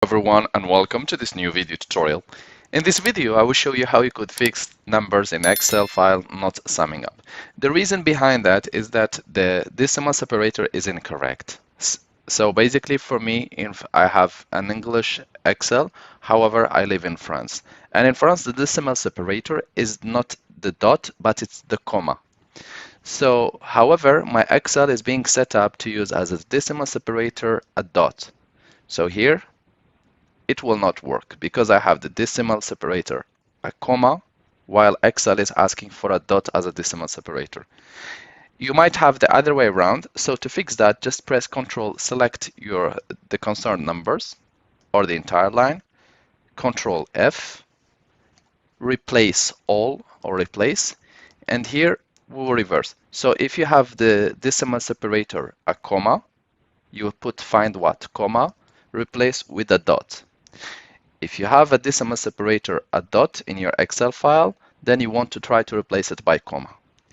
Everyone, and welcome to this new video tutorial. In this video I will show you how you could fix numbers in Excel file not summing up. The reason behind that is that the decimal separator is incorrect. So basically for me, if I have an English Excel, however I live in France. And in France the decimal separator is not the dot but it's the comma. So however my Excel is being set up to use as a decimal separator a dot. So here it will not work because I have the decimal separator, a comma, while Excel is asking for a dot as a decimal separator. You might have the other way around, so to fix that, just press Ctrl, select the concerned numbers or the entire line, Ctrl F, replace all or replace, and here we will reverse. So if you have the decimal separator, a comma, you will put find what, comma, replace with a dot. If you have a decimal separator, a dot in your Excel file, then you want to try to replace it by comma.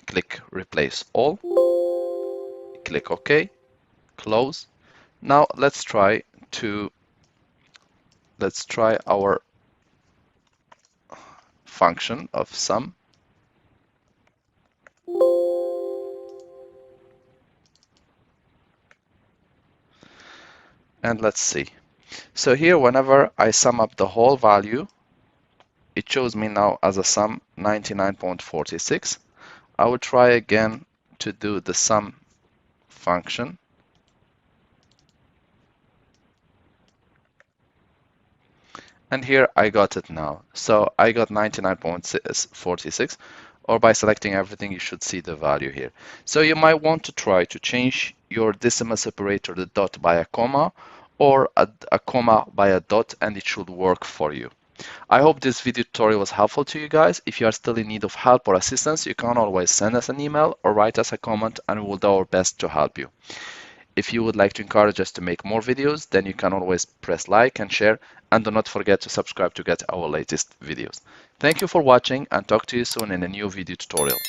Click replace all, click OK, close. Now let's try our function of sum. And let's see. So here, whenever I sum up the whole value, it shows me now as a sum 99.46. I will try again to do the sum function. And here I got it now. So I got 99.46, or by selecting everything, you should see the value here. So you might want to try to change your decimal separator, the dot, by a comma, or a comma by a dot, and it should work for you. I hope this video tutorial was helpful to you guys. If you are still in need of help or assistance, you can always send us an email or write us a comment, and we will do our best to help you. If you would like to encourage us to make more videos, then you can always press like and share, and do not forget to subscribe to get our latest videos. Thank you for watching, and talk to you soon in a new video tutorial.